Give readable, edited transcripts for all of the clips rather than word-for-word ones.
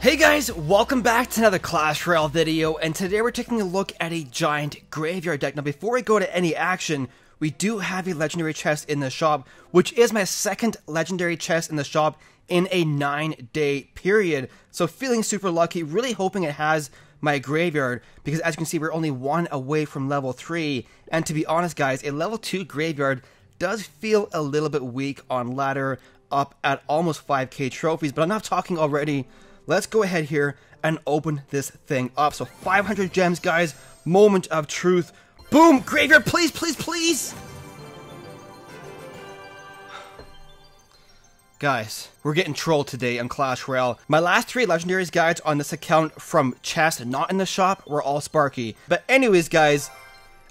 Hey guys, welcome back to another Clash Royale video, and today we're taking a look at a giant graveyard deck. Now before we go to any action, we do have a legendary chest in the shop, which is my second legendary chest in the shop in a 9-day period. So feeling super lucky, really hoping it has my graveyard, because as you can see we're only one away from level 3, and to be honest guys, a level 2 graveyard does feel a little bit weak on ladder up at almost 5k trophies, but I'm not talking already. Let's go ahead here and open this thing up. So 500 gems, guys. Moment of truth. Boom! Graveyard, please, please, please! Guys, we're getting trolled today on Clash Royale. My last 3 legendaries guides on this account from chests not in the shop were all Sparky. But anyways, guys,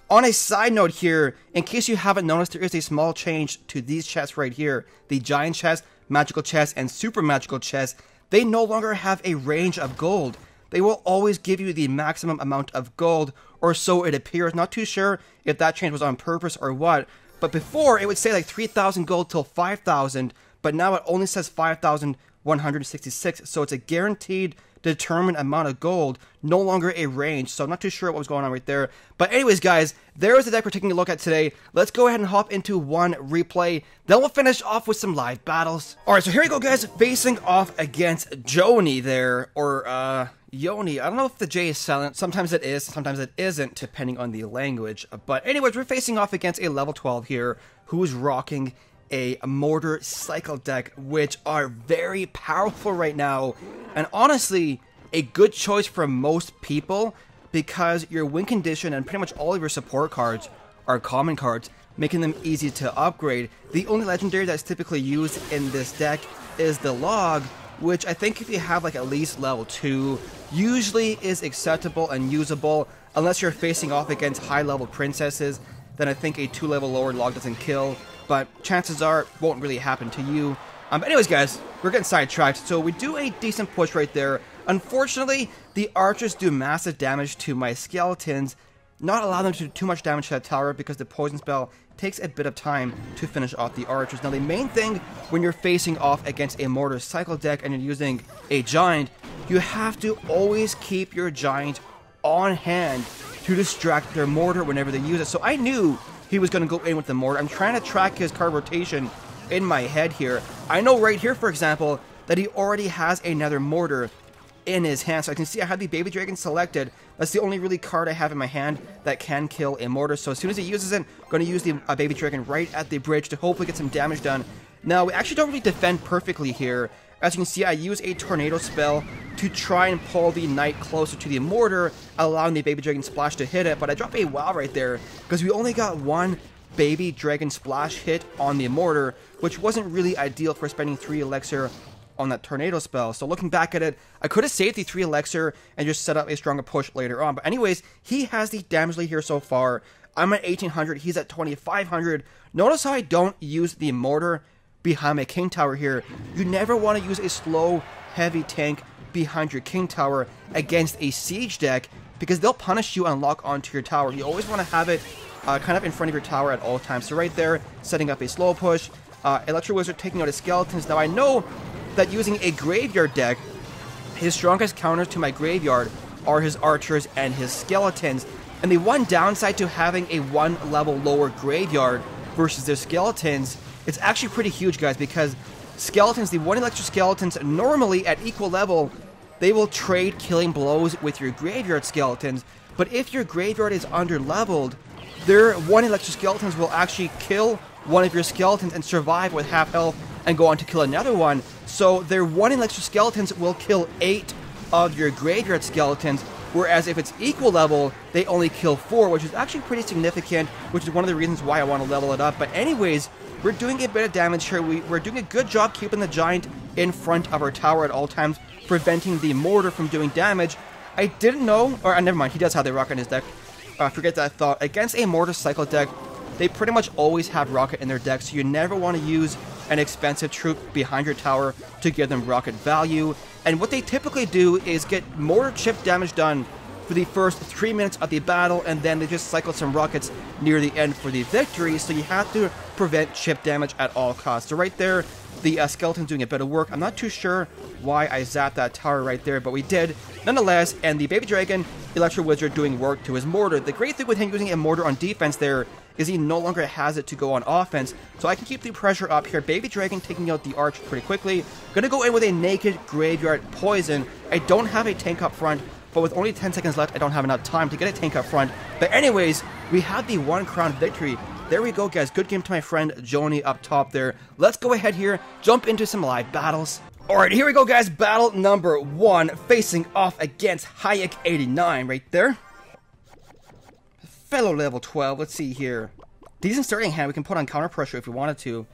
on a side note here, in case you haven't noticed, there is a small change to these chests right here. The giant chest, magical chest, and super magical chest. They no longer have a range of gold. They will always give you the maximum amount of gold, or so it appears. Not too sure if that change was on purpose or what, but before it would say like 3,000 gold till 5,000, but now it only says 5,166, so it's a guaranteed determined amount of gold, no longer a range, so I'm not too sure what was going on right there. But anyways guys, there is the deck we're taking a look at today. Let's go ahead and hop into one replay, then we'll finish off with some live battles. Alright, so here we go guys, facing off against Joni there, or Yoni. I don't know if the J is silent, sometimes it is, sometimes it isn't, depending on the language. But anyways, we're facing off against a level 12 here, who's rocking a mortar cycle deck, which are very powerful right now, and honestly a good choice for most people, because your win condition and pretty much all of your support cards are common cards, making them easy to upgrade. The only legendary that's typically used in this deck is the log, which I think if you have like at least level 2 usually is acceptable and usable, unless you're facing off against high level princesses. Then I think a 2 level lower log doesn't kill, but chances are it won't really happen to you. But anyways guys, we're getting sidetracked, so we do a decent push right there. Unfortunately, the archers do massive damage to my skeletons, not allow them to do too much damage to that tower because the poison spell takes a bit of time to finish off the archers. Now the main thing when you're facing off against a mortar cycle deck and you're using a giant, you have to always keep your giant on hand to distract their mortar whenever they use it. So I knew he was going to go in with the mortar. I'm trying to track his card rotation in my head here. I know right here, for example, that he already has another mortar in his hand. So I can see I have the baby dragon selected. That's the only really card I have in my hand that can kill a mortar. So as soon as he uses it, I'm going to use the baby dragon right at the bridge to hopefully get some damage done. Now, we actually don't really defend perfectly here. As you can see, I use a tornado spell to try and pull the knight closer to the mortar, allowing the baby dragon splash to hit it, but I drop a wow right there, because we only got one baby dragon splash hit on the mortar, which wasn't really ideal for spending 3 elixir on that tornado spell. So looking back at it, I could have saved the 3 elixir and just set up a stronger push later on. But anyways, he has the damage lead here so far. I'm at 1800, he's at 2500. Notice how I don't use the mortar behind my king tower here. You never want to use a slow, heavy tank behind your king tower against a siege deck, because they'll punish you and lock onto your tower. You always want to have it kind of in front of your tower at all times. So right there, setting up a slow push. Electro Wizard taking out his skeletons. Now I know that using a graveyard deck, his strongest counters to my graveyard are his archers and his skeletons. And the one downside to having a 1 level lower graveyard versus their skeletons, it's actually pretty huge, guys, because skeletons, the 1 electro skeletons, normally at equal level, they will trade killing blows with your graveyard skeletons. But if your graveyard is under leveled, their 1 electro skeletons will actually kill one of your skeletons and survive with half health and go on to kill another one. So their 1 electro skeletons will kill 8 of your graveyard skeletons, whereas if it's equal level, they only kill 4, which is actually pretty significant, which is one of the reasons why I want to level it up. But anyways, we're doing a bit of damage here. We're doing a good job keeping the giant in front of our tower at all times, preventing the mortar from doing damage. I didn't know, or never mind, he does have the rocket in his deck. Forget that thought. Against a mortar cycle deck, they pretty much always have rocket in their deck, so you never want to use an expensive troop behind your tower to give them rocket value. And what they typically do is get mortar chip damage done for the first 3 minutes of the battle, and then they just cycle some rockets near the end for the victory. So you have to prevent chip damage at all costs. So right there, the skeleton's doing a bit of work. I'm not too sure why I zapped that tower right there, but we did nonetheless. And the baby dragon, Electro Wizard, doing work to his mortar. The great thing with him using a mortar on defense there is he no longer has it to go on offense, so I can keep the pressure up here. Baby dragon taking out the arch pretty quickly. Gonna go in with a naked graveyard poison. I don't have a tank up front, but with only 10 seconds left, I don't have enough time to get a tank up front. But anyways, we have the 1 crown victory. There we go, guys. Good game to my friend Joni up top there. Let's go ahead here, jump into some live battles. Alright, here we go, guys. Battle number 1, facing off against Hayek89 right there. Fellow level 12, let's see here. Decent starting hand, we can put on counter pressure if we wanted to.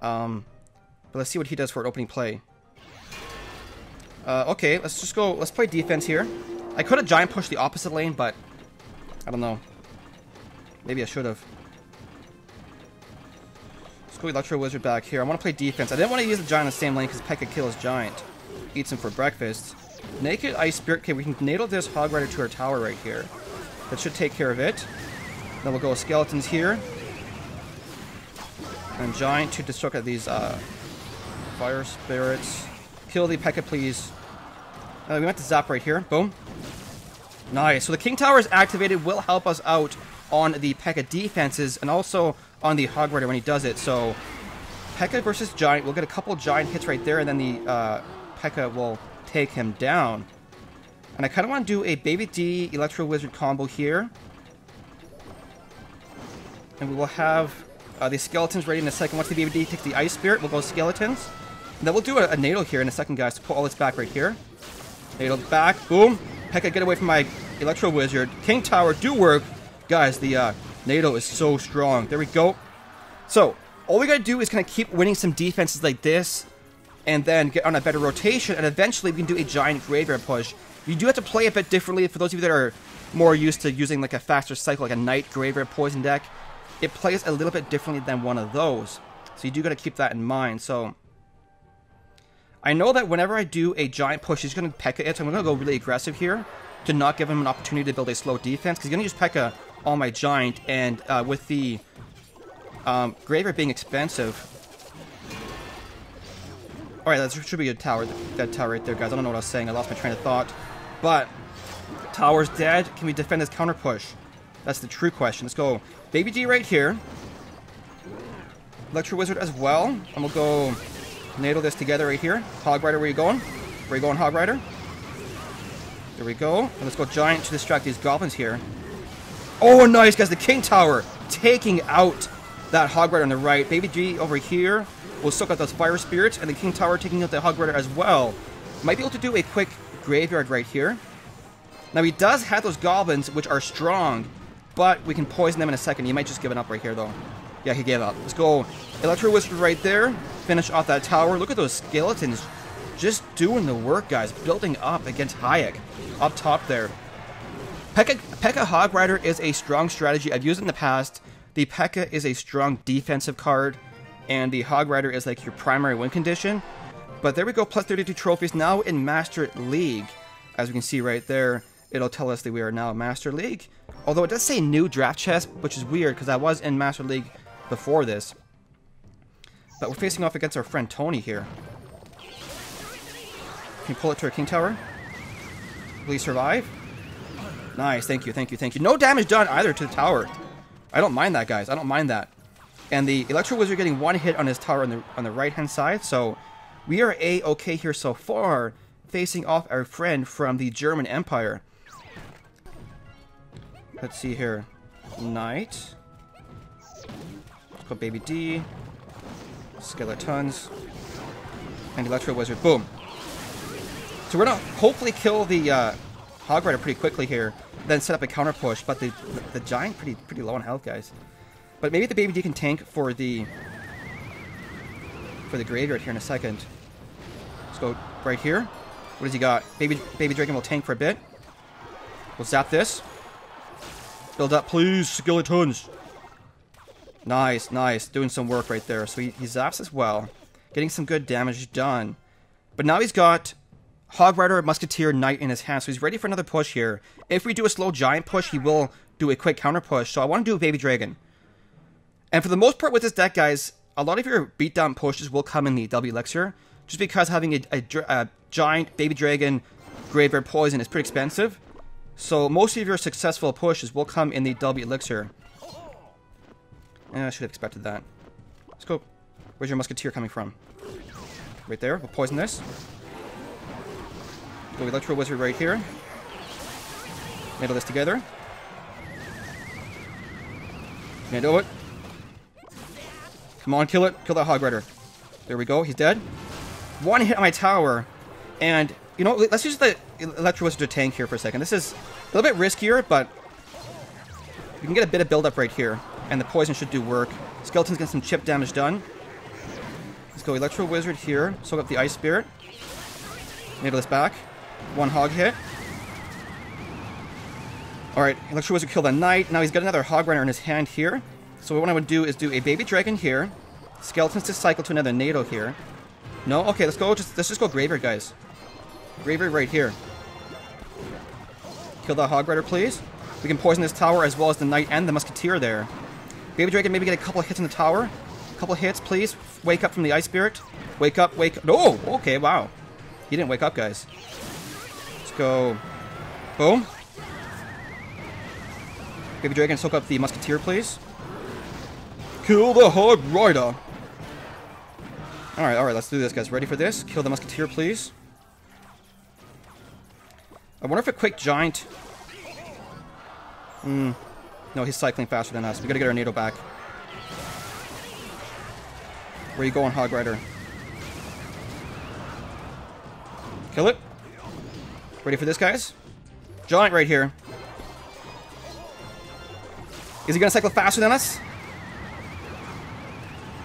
But let's see what he does for an opening play. Okay, let's just go, let's play defense here. I could have giant pushed the opposite lane, but I don't know. Maybe I should have. Let's go Electro Wizard back here. I want to play defense. I didn't want to use the giant in the same lane because Pekka kills giant. Eats him for breakfast. Naked Ice Spirit. Okay, we can natal this Hog Rider to our tower right here. That should take care of it. Then we'll go with skeletons here. And giant to destruct these fire spirits. Kill the Pekka, please. We went to zap right here. Boom. Nice. So the King Tower is activated. Will help us out on the Pekka defenses and also on the Hog Rider when he does it. So Pekka versus giant. We'll get a couple giant hits right there, and then the Pekka will take him down. And I kind of want to do a Baby D Electro Wizard combo here. And we will have the skeletons ready in a second. Once the Baby D takes the Ice Spirit, we'll go skeletons. And then we'll do a Natal here in a second, guys, to put all this back right here. Natal back. Boom. Pekka, get away from my Electro Wizard. King Tower, do work. Guys, the Natal is so strong. There we go. So, all we got to do is kind of keep winning some defenses like this. And then get on a better rotation. And eventually, we can do a giant graveyard push. You do have to play a bit differently. For those of you that are more used to using like a faster cycle, like a Knight Graveyard Poison deck, it plays a little bit differently than one of those. So you do got to keep that in mind. So I know that whenever I do a giant push, he's going to Pekka it. So I'm going to go really aggressive here to not give him an opportunity to build a slow defense. Because he's going to use Pekka on my giant. And with the graveyard being expensive. Alright, that should be a tower. That tower right there, guys. I don't know what I was saying. I lost my train of thought. But tower's dead. Can we defend this counter push? That's the true question. Let's go Baby D right here. Electro Wizard as well. And we'll go natal this together right here. Hog Rider, where you going? Where you going, Hog Rider? There we go. And let's go giant to distract these goblins here. Oh, nice, guys. The King Tower taking out that Hog Rider on the right. Baby D over here. We'll soak out those fire spirits, and the King Tower taking out the Hog Rider as well. Might be able to do a quick graveyard right here. Now, he does have those goblins, which are strong, but we can poison them in a second. He might just give it up right here, though. Yeah, he gave up. Let's go Electro Wizard right there. Finish off that tower. Look at those skeletons just doing the work, guys. Building up against Hayek. Up top there. Pekka Hog Rider is a strong strategy. I've used it in the past. The Pekka is a strong defensive card. And the Hog Rider is like your primary win condition. But there we go, plus 32 trophies now in Master League. As we can see right there, it'll tell us that we are now Master League. Although it does say new draft chest, which is weird because I was in Master League before this. But we're facing off against our friend Tony here. Can you pull it to our King Tower? Will he survive? Nice, thank you, thank you, thank you. No damage done either to the tower. I don't mind that, guys. I don't mind that. And the Electro Wizard getting one hit on his tower on the right-hand side. So we are A-okay here so far, facing off our friend from the German Empire. Let's see here. Knight. Let's go Baby D. Skeletons. And Electro Wizard. Boom. So we're going to hopefully kill the Hog Rider pretty quickly here. Then set up a counter push. But the Giant pretty low on health, guys. But maybe the Baby D can tank for the graveyard here in a second. Let's go right here. What does he got? Baby Dragon will tank for a bit. We'll zap this. Build up, please, skeletons. Nice, nice. Doing some work right there. So he zaps as well. Getting some good damage done. But now he's got Hog Rider, Musketeer, Knight in his hand. So he's ready for another push here. If we do a slow giant push, he will do a quick counter push. So I want to do a Baby Dragon. And for the most part with this deck, guys, a lot of your beatdown pushes will come in the W elixir, just because having a giant baby dragon graveyard poison is pretty expensive. So most of your successful pushes will come in the W elixir. I should have expected that. Let's go. Where's your musketeer coming from? Right there. We'll poison this. Go Electro Wizard right here. Nail this together. Nail it. Come on, kill it. Kill that Hog Rider. There we go. He's dead. One hit on my tower. And, you know, let's use the Electro Wizard to tank here for a second. This is a little bit riskier, but you can get a bit of build-up right here. And the poison should do work. Skeleton's getting some chip damage done. Let's go Electro Wizard here. Soak up the Ice Spirit. Nail this back. One hog hit. Alright, Electro Wizard killed a knight. Now he's got another Hog Rider in his hand here. So what I would do is do a baby dragon here. Skeletons to cycle to another NATO here. No? Okay, let's just go Graveyard, guys. Graveyard right here. Kill that Hog Rider, please. We can poison this tower as well as the knight and the musketeer there. Baby dragon, maybe get a couple of hits in the tower. A couple of hits, please. Wake up from the Ice Spirit. Wake up, wake up. Oh, okay, wow. He didn't wake up, guys. Let's go. Boom. Baby dragon, soak up the musketeer, please. Kill the Hog Rider. Alright, let's do this, guys. Ready for this? Kill the musketeer, please. I wonder if a quick giant... No, he's cycling faster than us. We gotta get our NATO back. Where you going, Hog Rider? Kill it. Ready for this, guys? Giant right here. Is he gonna cycle faster than us?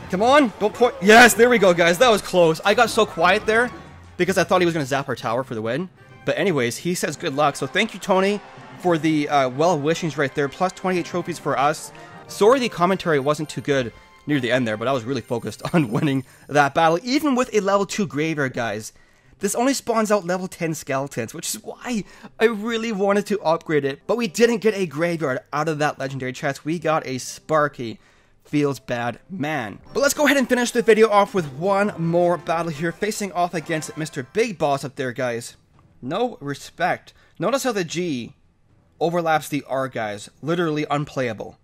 Come on, don't point. Yes, there we go, guys. That was close. I got so quiet there because I thought he was gonna zap our tower for the win. But anyways, he says good luck. So thank you, Tony, for the well-wishings right there. Plus 28 trophies for us. Sorry the commentary wasn't too good near the end there, but I was really focused on winning that battle. Even with a level 2 graveyard, guys. This only spawns out level 10 skeletons, which is why I really wanted to upgrade it. But we didn't get a graveyard out of that legendary chest. We got a Sparky. Feels bad, man. But let's go ahead and finish the video off with one more battle here, facing off against Mr. Big Boss up there, guys. No respect. Notice how the G overlaps the R, guys. Literally unplayable.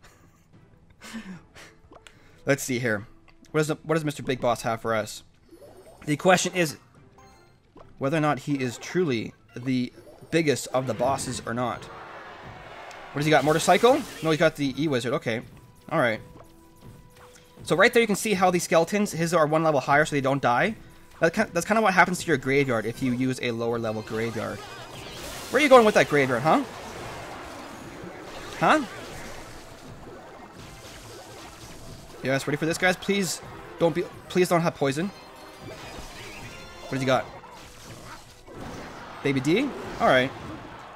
Let's see here. What does Mr. Big Boss have for us? The question is whether or not he is truly the biggest of the bosses or not. What does he got? Motorcycle? No, he's got the E-Wizard. Okay. Alright. So right there you can see how these skeletons, his are one level higher so they don't die. That's kind of what happens to your graveyard if you use a lower level graveyard. Where are you going with that graveyard, huh? Huh? Yes, ready for this, guys? Please don't have poison. What does he got? Baby D? Alright.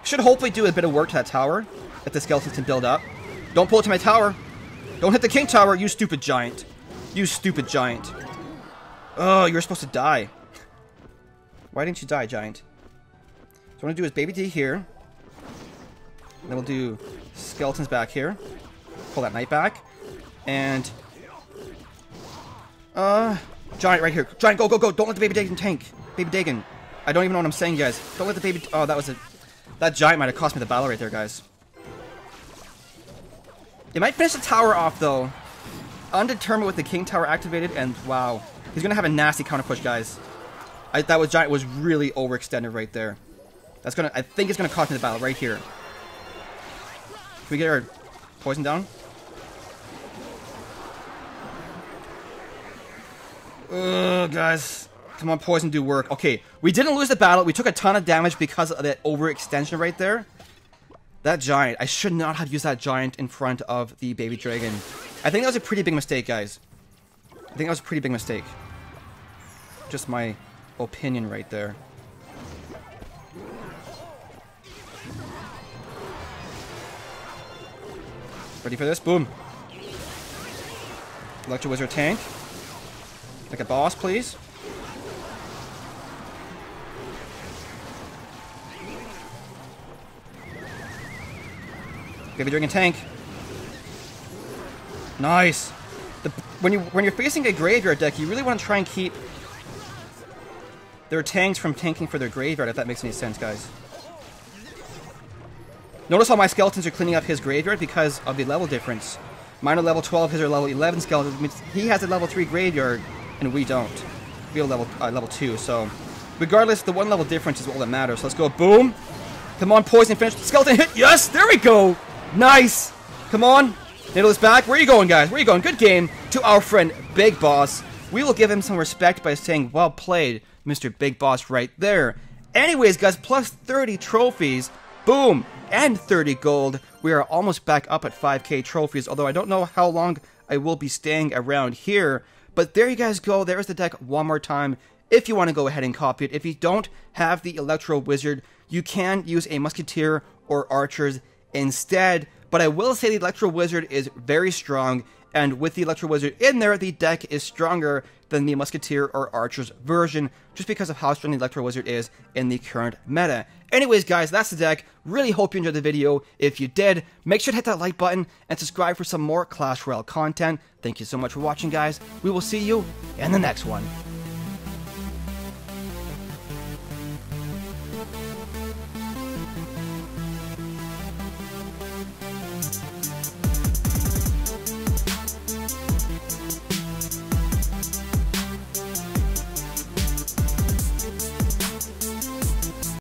Should hopefully do a bit of work to that tower that the skeletons can build up. Don't pull it to my tower. Don't hit the king tower, you stupid giant. You stupid giant. Oh, you were supposed to die. Why didn't you die, giant? So what I'm going to do is Baby D here. Then we'll do skeletons back here. Pull that knight back. And... giant right here. Giant, go, go, go. Don't let the Baby Dagon tank. Baby Dagon. I don't even know what I'm saying, guys. Don't let the baby... Oh, that was a... That giant might have cost me the battle right there, guys. It might finish the tower off, though. Undetermined with the king tower activated, and wow. He's going to have a nasty counter push, guys. That giant was really overextended right there. That's going to... I think it's going to cost me the battle right here. Can we get our poison down? Ugh, guys. Come on, poison, do work. Okay, we didn't lose the battle. We took a ton of damage because of that overextension right there. That giant. I should not have used that giant in front of the baby dragon. I think that was a pretty big mistake, guys. I think that was a pretty big mistake. Just my opinion right there. Ready for this? Boom. Electro Wizard tank. Like a boss, please. Baby Dragon tank. Nice. When you're facing a graveyard deck, you really want to try and keep their tanks from tanking for their graveyard, if that makes any sense, guys. Notice how my skeletons are cleaning up his graveyard because of the level difference. Mine are level 12, his are level 11 skeletons. Means he has a level 3 graveyard, and we don't. We have level 2, so... Regardless, the one level difference is all that matters. So let's go, boom! Come on, poison, finish. Skeleton hit, yes! There we go! Nice! Come on! Nail is back. Where are you going, guys? Where are you going? Good game to our friend Big Boss. We will give him some respect by saying, well played, Mr. Big Boss right there. Anyways, guys, plus 30 trophies. Boom! And 30 gold. We are almost back up at 5k trophies, although I don't know how long I will be staying around here. But there you guys go. There's the deck one more time. If you want to go ahead and copy it. If you don't have the Electro Wizard, you can use a Musketeer or Archers instead. But I will say the Electro Wizard is very strong, and with the Electro Wizard in there, the deck is stronger than the Musketeer or Archers version, just because of how strong the Electro Wizard is in the current meta. Anyways, guys, that's the deck. Really hope you enjoyed the video. If you did, make sure to hit that like button and subscribe for some more Clash Royale content. Thank you so much for watching, guys. We will see you in the next one.